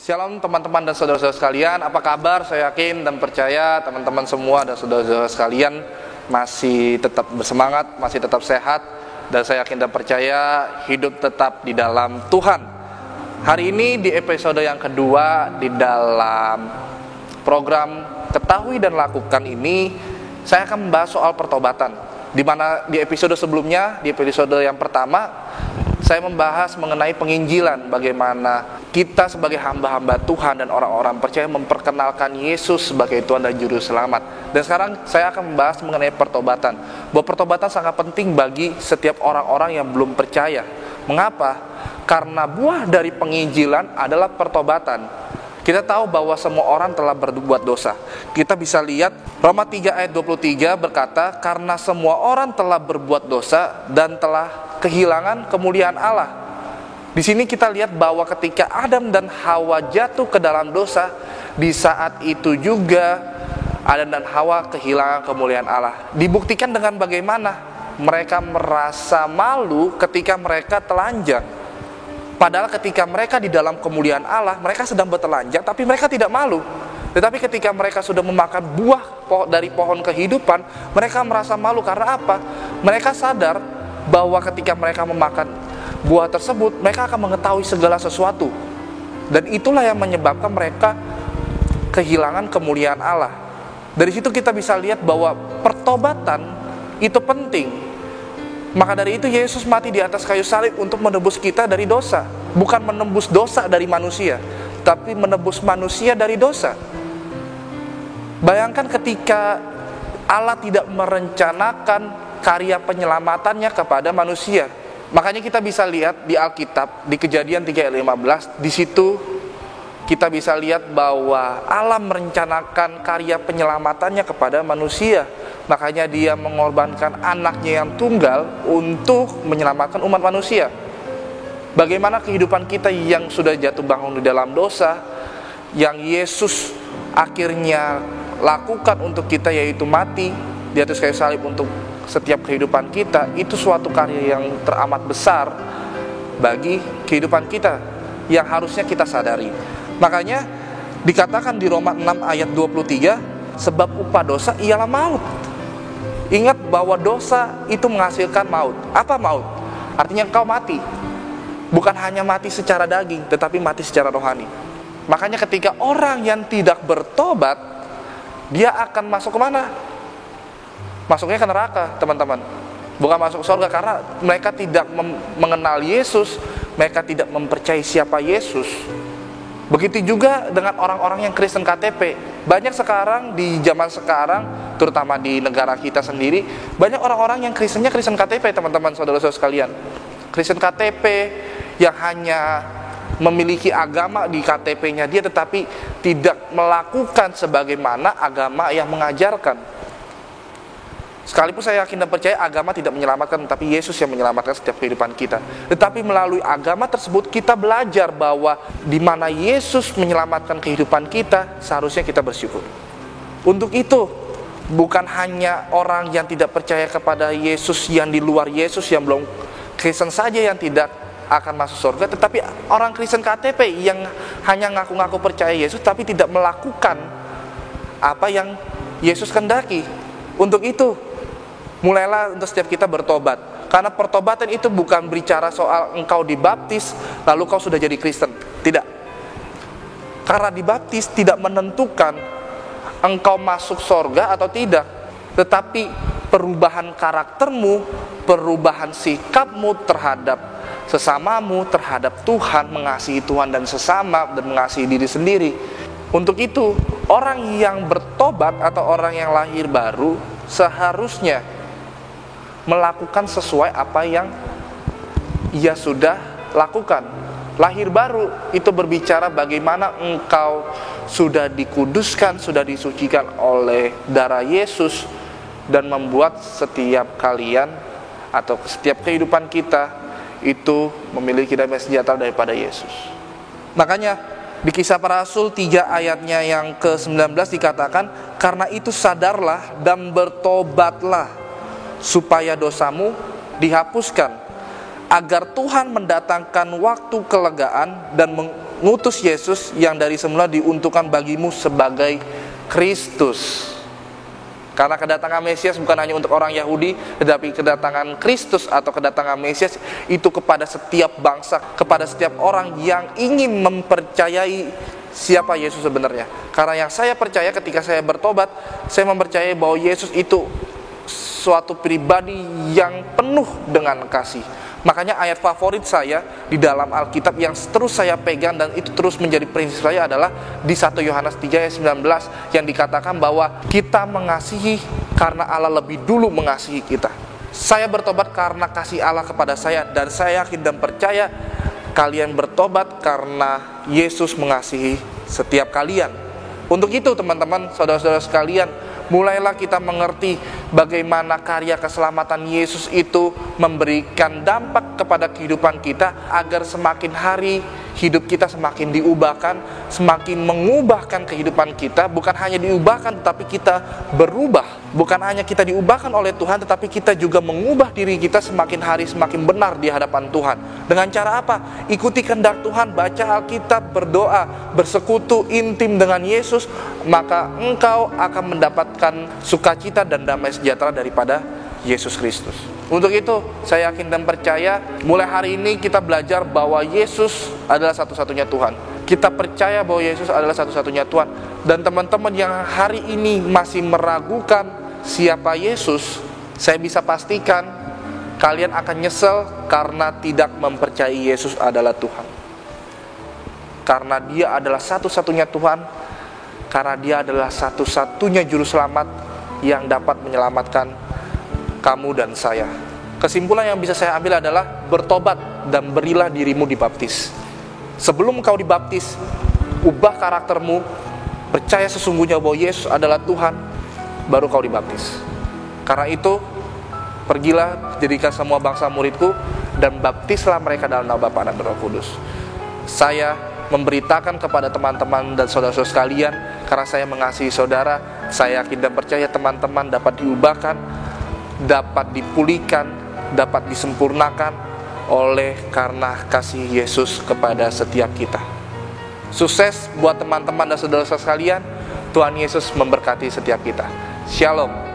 Shalom teman-teman dan saudara-saudara sekalian, apa kabar? Saya yakin dan percaya teman-teman semua dan saudara-saudara sekalian masih tetap bersemangat, masih tetap sehat. Dan saya yakin dan percaya hidup tetap di dalam Tuhan. Hari ini di episode yang kedua di dalam program Ketahui dan Lakukan ini, saya akan membahas soal pertobatan. Di mana di episode sebelumnya, di episode yang pertama, saya membahas mengenai penginjilan, bagaimana kita sebagai hamba-hamba Tuhan dan orang-orang percaya memperkenalkan Yesus sebagai Tuhan dan Juru Selamat. Dan sekarang saya akan membahas mengenai pertobatan, bahwa pertobatan sangat penting bagi setiap orang-orang yang belum percaya. Mengapa? Karena buah dari penginjilan adalah pertobatan. Kita tahu bahwa semua orang telah berbuat dosa. Kita bisa lihat Roma 3 ayat 23 berkata, karena semua orang telah berbuat dosa dan telah kehilangan kemuliaan Allah. Di sini kita lihat bahwa ketika Adam dan Hawa jatuh ke dalam dosa, di saat itu juga Adam dan Hawa kehilangan kemuliaan Allah. Dibuktikan dengan bagaimana mereka merasa malu ketika mereka telanjang. Padahal ketika mereka di dalam kemuliaan Allah, mereka sedang bertelanjang, tapi mereka tidak malu. Tetapi ketika mereka sudah memakan buah dari pohon kehidupan, mereka merasa malu. Karena apa? Mereka sadar bahwa ketika mereka memakan buah tersebut, mereka akan mengetahui segala sesuatu. Dan itulah yang menyebabkan mereka kehilangan kemuliaan Allah. Dari situ kita bisa lihat bahwa pertobatan itu penting. Maka dari itu Yesus mati di atas kayu salib untuk menebus kita dari dosa. Bukan menembus dosa dari manusia, tapi menebus manusia dari dosa. Bayangkan ketika Allah tidak merencanakan karya penyelamatannya kepada manusia. Makanya kita bisa lihat di Alkitab, di Kejadian 3 ayat 15, di situ kita bisa lihat bahwa Allah merencanakan karya penyelamatannya kepada manusia. Makanya dia mengorbankan anaknya yang tunggal untuk menyelamatkan umat manusia. Bagaimana kehidupan kita yang sudah jatuh bangun di dalam dosa, yang Yesus akhirnya lakukan untuk kita, yaitu mati di atas kayu salib untuk setiap kehidupan kita, itu suatu karya yang teramat besar bagi kehidupan kita yang harusnya kita sadari. Makanya dikatakan di Roma 6 ayat 23, sebab upah dosa ialah maut. Ingat bahwa dosa itu menghasilkan maut. Apa maut? Artinya engkau mati. Bukan hanya mati secara daging, tetapi mati secara rohani. Makanya ketika orang yang tidak bertobat, dia akan masuk ke mana? Masuknya ke neraka, teman-teman. Bukan masuk surga, karena mereka tidak mengenal Yesus, mereka tidak mempercayai siapa Yesus. Begitu juga dengan orang-orang yang Kristen KTP. Banyak sekarang di zaman sekarang, terutama di negara kita sendiri, banyak orang-orang yang Kristennya Kristen KTP, teman-teman, saudara-saudara sekalian. Kristen KTP yang hanya memiliki agama di KTP-nya dia, tetapi tidak melakukan sebagaimana agama yang mengajarkan. Sekalipun saya yakin dan percaya agama tidak menyelamatkan, tapi Yesus yang menyelamatkan setiap kehidupan kita. Tetapi melalui agama tersebut kita belajar bahwa di mana Yesus menyelamatkan kehidupan kita, seharusnya kita bersyukur. Untuk itu, bukan hanya orang yang tidak percaya kepada Yesus, yang di luar Yesus, yang belum Kristen saja yang tidak akan masuk surga, tetapi orang Kristen KTP yang hanya ngaku-ngaku percaya Yesus tapi tidak melakukan apa yang Yesus kehendaki. Untuk itu, mulailah untuk setiap kita bertobat. Karena pertobatan itu bukan bicara soal engkau dibaptis lalu kau sudah jadi Kristen. Tidak. Karena dibaptis tidak menentukan engkau masuk surga atau tidak, tetapi perubahan karaktermu, perubahan sikapmu terhadap sesamamu, terhadap Tuhan, mengasihi Tuhan dan sesama, dan mengasihi diri sendiri. Untuk itu, orang yang bertobat atau orang yang lahir baru seharusnya melakukan sesuai apa yang ia sudah lakukan. Lahir baru itu berbicara bagaimana engkau sudah dikuduskan, sudah disucikan oleh darah Yesus, dan membuat setiap kalian atau setiap kehidupan kita itu memiliki damai sejahtera daripada Yesus. Makanya di Kisah Para Rasul 3 ayatnya yang ke-19 dikatakan, karena itu sadarlah dan bertobatlah supaya dosamu dihapuskan, agar Tuhan mendatangkan waktu kelegaan dan ngutus Yesus yang dari semula diuntukkan bagimu sebagai Kristus. Karena kedatangan Mesias bukan hanya untuk orang Yahudi, tetapi kedatangan Kristus atau kedatangan Mesias itu kepada setiap bangsa, kepada setiap orang yang ingin mempercayai siapa Yesus sebenarnya. Karena yang saya percaya ketika saya bertobat, saya mempercayai bahwa Yesus itu suatu pribadi yang penuh dengan kasih. Makanya ayat favorit saya di dalam Alkitab yang terus saya pegang dan itu terus menjadi prinsip saya adalah di 1 Yohanes 3 ayat 19 yang dikatakan bahwa kita mengasihi karena Allah lebih dulu mengasihi kita. Saya bertobat karena kasih Allah kepada saya, dan saya yakin dan percaya kalian bertobat karena Yesus mengasihi setiap kalian. Untuk itu teman-teman, saudara-saudara sekalian, mulailah kita mengerti bagaimana karya keselamatan Yesus itu memberikan dampak kepada kehidupan kita, agar semakin hari hidup kita semakin diubahkan, semakin mengubahkan kehidupan kita. Bukan hanya diubahkan, tetapi kita berubah. Bukan hanya kita diubahkan oleh Tuhan, tetapi kita juga mengubah diri kita semakin hari semakin benar di hadapan Tuhan. Dengan cara apa? Ikuti kehendak Tuhan, baca Alkitab, berdoa, bersekutu intim dengan Yesus, maka engkau akan mendapatkan sukacita dan damai sejahtera daripada Yesus Kristus. Untuk itu, saya yakin dan percaya mulai hari ini kita belajar bahwa Yesus adalah satu-satunya Tuhan. Kita percaya bahwa Yesus adalah satu-satunya Tuhan. Dan teman-teman yang hari ini masih meragukan siapa Yesus, saya bisa pastikan kalian akan nyesel karena tidak mempercayai Yesus adalah Tuhan. Karena Dia adalah satu-satunya Tuhan, karena Dia adalah satu-satunya juru selamat yang dapat menyelamatkan kamu dan saya. Kesimpulan yang bisa saya ambil adalah bertobat dan berilah dirimu dibaptis. Sebelum kau dibaptis, ubah karaktermu, percaya sesungguhnya bahwa Yesus adalah Tuhan, baru kau dibaptis. Karena itu, pergilah, jadikan semua bangsa muridku, dan baptislah mereka dalam nama Bapa dan Roh Kudus. Saya memberitakan kepada teman-teman dan saudara-saudara sekalian, karena saya mengasihi saudara, saya yakin dan percaya teman-teman dapat diubahkan, dapat dipulihkan, dapat disempurnakan oleh karena kasih Yesus kepada setiap kita. Sukses buat teman-teman dan saudara-saudara sekalian. Tuhan Yesus memberkati setiap kita. Shalom.